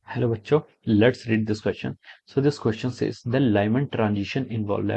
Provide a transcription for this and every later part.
Hello बच्चों, let's read this question. So this question says the Lyman transition involve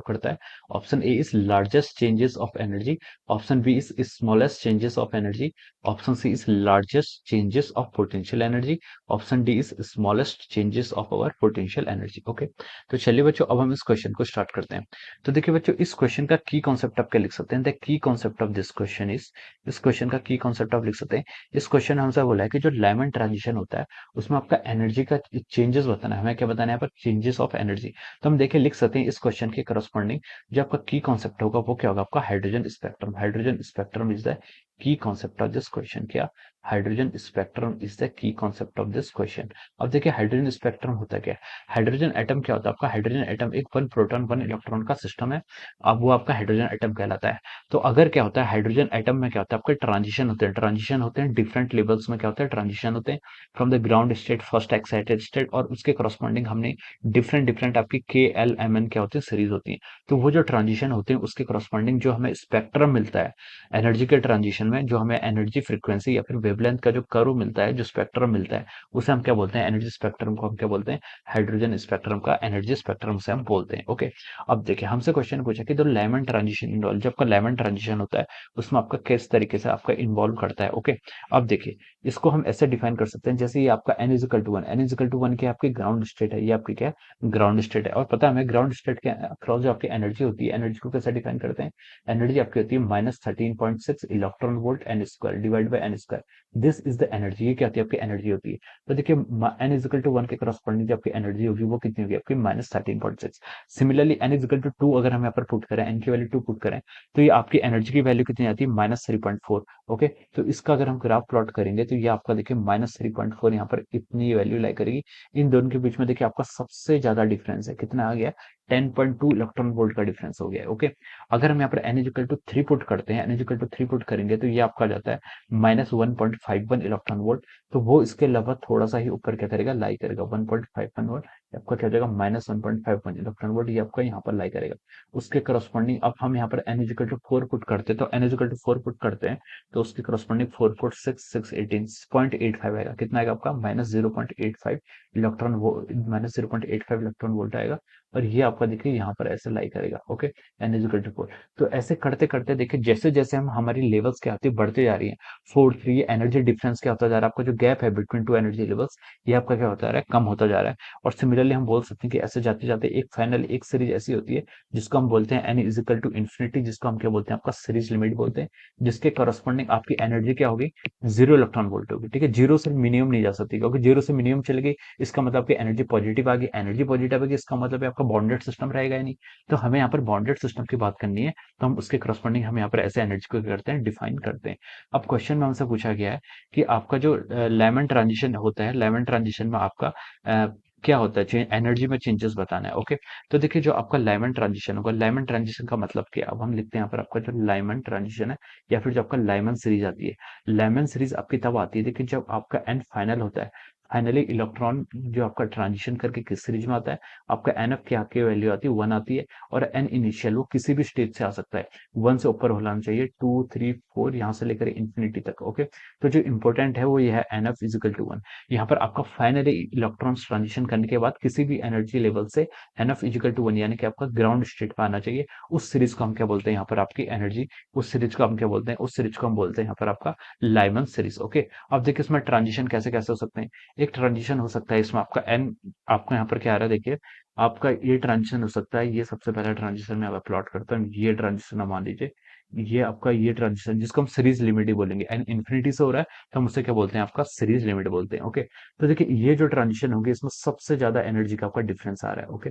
करता है. Option A is largest changes of energy. Option B is smallest changes of energy. Option C is largest changes of potential energy. Option D is smallest changes of our potential energy. Okay, तो चलिए बच्चों अब हम इस question को start करते हैं. तो देखिए बच्चों इस क्वेश्चन का की कॉन्सेप्ट आप क्या लिख सकते हैं. The key concept of this question is, इस क्वेश्चन का की कॉन्सेप्ट आप लिख सकते हैं. इस क्वेश्चन में हमसे बोला है कि जो लाइमन ट्रांजिशन होता है उसमें आपका एनर्जी का चेंजेस बताना है. हमें क्या बताना है यहाँ पर, चेंजेस ऑफ एनर्जी. तो हम देखिए लिख सकते हैं इस क्वेश्चन के करस्पॉन्डिंग जो आपका की कॉन्सेप्ट होगा वो क्या होगा, आपका hydrogen spectrum. Hydrogen spectrum is the key concept of this question. क्या hydrogen spectrum is the key concept of this question. अब देखिए हाइड्रोजन स्पेक्ट्रम होता क्या है. हाइड्रोजन एटम क्या होता है आपका, हाइड्रोजन एटम एक वन प्रोटॉन वन इलेक्ट्रॉन का सिस्टम है. अब वो आपका हाइड्रोजन एटम कहलाता है. तो अगर क्या होता है हाइड्रोजन एटम में क्या होता है आपके ट्रांजिशन होते हैं. ट्रांजिशन होते हैं डिफरेंट लेवल्स में, क्या होता है ट्रांजिशन होते हैं from the ground state first excited state, और उसके करस्पॉन्डिंग हमने डिफरेंट डिफरेंट आपकी के एल एम एन क्या होती है सीरीज होती है. तो वो जो ट्रांजिशन होते हैं उसके करस्पॉन्डिंग जो हमें स्पेक्ट्रम मिलता है एनर्जी के ट्रांजिशन में, जो हमें एनर्जी फ्रीक्वेंसी या फिर वेवलेंथ का जो कर्व मिलता है, जो स्पेक्ट्रम मिलता है, उसे हम क्या बोलते हैं, एनर्जी स्पेक्ट्रम को हम क्या बोलते हैं, हाइड्रोजन स्पेक्ट्रम का एनर्जी स्पेक्ट्रम से हम बोलते हैं. ओके, अब देखिए हमसे क्वेश्चन पूछा कि जो लेमन ट्रांजिशन इन्वॉल्व, जब आपका लेमन ट्रांजिशन होता है उसमें आपका किस तरीके से आपका इन्वॉल्व करता है. ओके, अब देखिए इसको हम ऐसे डिफाइन कर सकते हैं जैसे ये आपका n is equal to one. N is equal to one की आपकी ग्राउंड स्टेट है, ये आपकी क्या है, ग्राउंड स्टेट है. और पता है हमें ग्राउंड स्टेट के अक्रॉस जो आपकी एनर्जी होती है, एनर्जी को कैसे डिफाइन करते हैं, एनर्जी आपकी होती है -13.6 electron volt n square divide by n square. This is the energy. ये क्या होती है आपकी एनर्जी होती है. तो देखिए n is equal to one के करस्पॉन्डिंग जो आपकी एनर्जी होगी वो कितनी होगी आपकी -13.6. Similarly n is equal to two अगर हम यहाँ पर पुट करें, एन की वैल्यू टू पुट करें, तो ये आपकी एनर्जी की वैल्यू कितनी आती है -3.4. ओके, तो इसका अगर हम ग्राफ प्लॉट करेंगे तो ये आपका देखिए -3.4 यहाँ पर इतनी वैल्यू लाई करेगी. इन दोनों के बीच में देखिए आपका सबसे ज्यादा डिफरेंस है, कितना आ गया, 10.2 इलेक्ट्रॉन वोल्ट का डिफरेंस हो गया है. ओके, अगर हम यहाँ पर n is equal to three put करते हैं, n is equal to three put करेंगे तो ये आपका जाता है -1.51 इलेक्ट्रॉन वोल्ट. तो वो इसके अलावा थोड़ा सा ही ऊपर क्या करेगा, लाई करेगा 1.51 वोल्ट. आपका क्या हो जाएगा -1.51 इलेक्ट्रॉन वोल्ट, ये आपका यहाँ पर लाई करेगा. उसके करस्पॉन्डिंग अब हम यहाँ पर n is equal to four put करते हैं, तो n is equal to four put करते हैं तो उसकी करस्पॉन्डिंग 4.6 आएगा. कितना आएगा आपका -0.85 इलेक्ट्रॉन वो -0.85 इलेक्ट्रॉन वोल्ट आएगा. और ये आपका देखिए यहाँ पर ऐसे लाई करेगा. Okay, n is equal to four. तो ऐसे करते करते देखिए जैसे जैसे हम हमारी लेवल्स क्या आती है बढ़ते जा रही है, 4 3 एनर्जी डिफरेंस क्या होता जा रहा है, आपका जो गैप है बिटवीन टू एनर्जी लेवल्स, ये आपका क्या होता जा रहा है, कम होता जा रहा है. और सिमिलरली हम बोल सकते हैं कि ऐसे जाते जाते एक फाइनल एक सीरीज ऐसी होती है जिसको हम बोलते हैं n is equal to infinity, जिसको हम क्या बोलते हैं आपका सीरीज लिमिट बोलते हैं, जिसके करस्पॉन्डिंग आपकी एनर्जी क्या होगी, 0 इलेक्ट्रॉन वोल्ट होगी. ठीक है, जीरो से मिनिमम नहीं जा सकती, क्योंकि जीरो से मिनिमम चलेगी इसका मतलब आपकी एनर्जी पॉजिटिव आ गई. एनर्जी पॉजिटिव आ गई इसका मतलब है आपका बॉन्डेड सिस्टम रहेगा ही नहीं. तो हमें यहाँ पर बॉन्डेड सिस्टम की बात करनी है, तो हम उसके करस्पॉन्डिंग हम यहाँ पर ऐसे एनर्जी को क्या करते हैं, डिफाइन करते हैं. अब क्वेश्चन में हमसे पूछा गया है कि आपका जो लेमन ट्रांजिशन होता है, लेमन ट्रांजिशन में आपका क्या होता है, एनर्जी में चेंजेस बताना है. ओके, तो देखिए जो आपका लाइमन ट्रांजिशन होगा, लाइमन ट्रांजिशन का मतलब क्या है, अब हम लिखते हैं यहाँ पर आपका जो लाइमन ट्रांजिशन है या फिर जो आपका लाइमन सीरीज आती है. लाइमन सीरीज आपकी तब आती है देखिए जब आपका एन फाइनल होता है. फाइनली इलेक्ट्रॉन जो आपका ट्रांजिशन करके किस सीरीज में आता है, आपका एन एफ क्या की वैल्यू आती है, वन आती है. और एन इनिशियल वो किसी भी स्टेज से आ सकता है, वन से ऊपर होना चाहिए, टू थ्री फोर यहाँ से लेकर इन्फिनिटी तक. ओके, तो जो इंपॉर्टेंट है वो ये है n f is equal to one. यहाँ पर आपका फाइनली इलेक्ट्रॉन्स ट्रांजिशन करने के बाद किसी भी एनर्जी लेवल से n f is equal to one यानी कि आपका ग्राउंड स्टेट पे आना चाहिए. उस सीरीज को हम क्या बोलते हैं यहाँ पर आपकी एनर्जी, उस सीरीज को हम क्या बोलते हैं, उस सीरीज को हम बोलते हैं यहाँ पर आपका लाइमन सीरीज. ओके, अब देखिए इसमें ट्रांजिशन कैसे कैसे हो सकते हैं. एक ट्रांजिशन हो सकता है इसमें आपका एन, आपका यहाँ पर क्या आ रहा है देखिए, आपका ये ट्रांजिशन हो सकता है, ये सबसे पहला ट्रांजिशन मैं अब प्लॉट करता हूँ, ये ट्रांजिशन मान लीजिए, ये आपका ये ट्रांजिशन जिसको हम सीरीज लिमिट ही बोलेंगे, एन इन्फिनिटी से हो रहा है तो हम उसे क्या बोलते हैं, आपका सीरीज लिमिट बोलते हैं. ओके, तो देखिए ये जो ट्रांजिशन होगी इसमें सबसे ज्यादा एनर्जी का आपका डिफरेंस आ रहा है. ओके,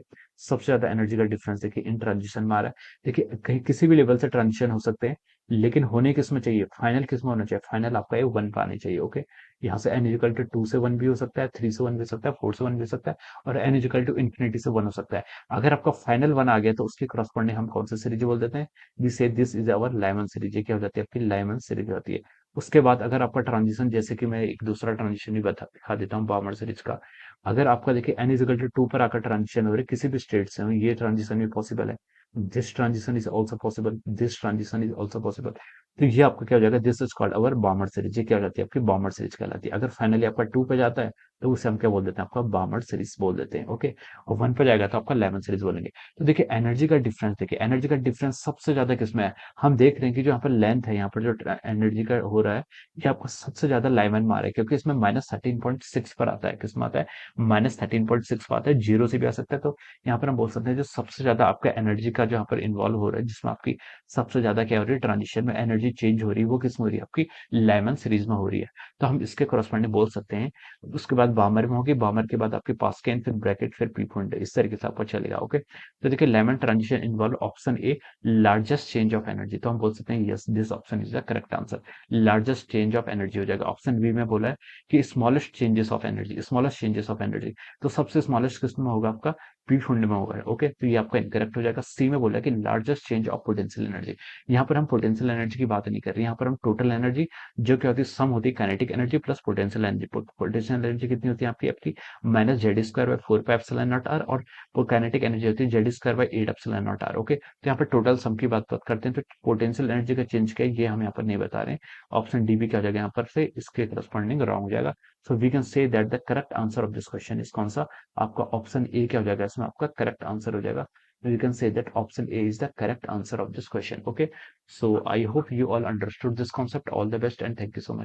सबसे ज्यादा एनर्जी का डिफरेंस देखिए इन ट्रांजिशन में आ रहा है. देखिए कहीं किसी भी लेवल से ट्रांजिशन हो सकते हैं, लेकिन होने किस में चाहिए, फाइनल किस में होना चाहिए, फाइनल आपका ये वन पे आनी चाहिए. ओके, यहाँ से एन इजिकल टू टू से वन भी हो सकता है, थ्री से वन भी हो सकता है, फोर से वन भी हो सकता है, और एन इजिकल टू इन्फिनिटी से वन हो सकता है. अगर आपका फाइनल वन आ गया तो उसकी करस्पॉन्डिंग हम कौन सी सीरीज बोल देते हैं, we say this is our Lyman series. ये क्या हो जाती है आपकी लाइमन सीरीज होती है. उसके बाद अगर आपका ट्रांजिशन, जैसे कि मैं एक दूसरा ट्रांजिशन भी बता दिखा देता हूँ बामर सीरीज का. अगर आपका देखिए एन इजिकल टू टू पर आकर ट्रांजिशन हो रहे किसी भी स्टेट से हो, ये ट्रांजिशन भी पॉसिबल है. This transition is also possible, this transition is also possible. तो ये आपका क्या हो जाएगा, this is called our Baumer series. ये क्या हो जाती है आपकी बॉमर सीरीज कहलाती है. अगर फाइनली आपका टू पे जाता है तो उसे हम क्या बोल देते हैं, आपका बार्नर सीरीज बोल देते हैं। ओके, और 1 पे जाएगा तो आपका लेमन सीरीज बोलेंगे। तो देखिए एनर्जी का डिफरेंस, देखिए एनर्जी का डिफरेंस सबसे ज्यादा किसमें है, हम देख रहे हैं कि जो यहाँ पर लेंथ है, यहाँ पर जो एनर्जी का हो रहा है, ये आपको सबसे ज्यादा लेमन में आ रहा है, क्योंकि इसमें -13.6 पर आता है। किसमें आता है, -13.6 पर आता है, जीरो से भी आ सकता है। तो यहाँ पर हम बोल सकते हैं जो सबसे ज्यादा आपका एनर्जी का जो यहाँ पर इन्वॉल्व हो रहा है, जिसमें आपकी सबसे ज्यादा क्या हो रही है, ट्रांजिशन में एनर्जी चेंज हो रही है, वो किसमें हो रही है, आपकी लेमन सीरीज में हो रही है। तो हम इसके करस्पॉन्डिंग बोल सकते हैं। उसके बाद बामर में होगी, बामर के बाद आपके पास्केन, फिर ब्रैकेट, फिर पी पॉइंट, इस तरीके से आपको चलेगा। ओके, तो देखिए lemon transition involve option A, largest change of energy. तो हम बोल सकते हैं yes, this option is the correct answer, largest change of energy हो जाएगा। ऑप्शन बी में बोला है कि smallest changes of energy, smallest changes of energy, तो सबसे स्मॉलेस्ट किस में होगा, आपका पी फंड में होगा। ओके, तो ये आपका इनकरेक्ट हो जाएगा। सी में बोला है कि largest change of potential energy, यहाँ पर हम पोटेंशियल एनर्जी की बात नहीं कर रहे हैं, यहाँ पर हम टोटल एनर्जी, जो क्या होती है, सम होती है kinetic energy plus potential energy. Potential energy कितनी होती है आपकी, minus Z square by 4 pi epsilon naught r, और वो काइनेटिक एनर्जी होती है Z square by 8 epsilon naught r. Okay, तो यहाँ पर टोटल सम की बात करते हैं, तो पोटेंशियल एनर्जी का चेंज क्या है, ये हम यहाँ पर नहीं बता रहे हैं। ऑप्शन डी भी क्या हो जाएगा यहाँ पर से, इसके करस्पॉन्डिंग रॉन्ग हो जाएगा। So we can say that the correct answer of this question is कौन सा, आपका ऑप्शन ए क्या हो जाएगा, इसमें आपका करेक्ट आंसर हो जाएगा। You can say that option A is the correct answer of this question. Okay, so I hope you all understood this concept. All the best and thank you so much.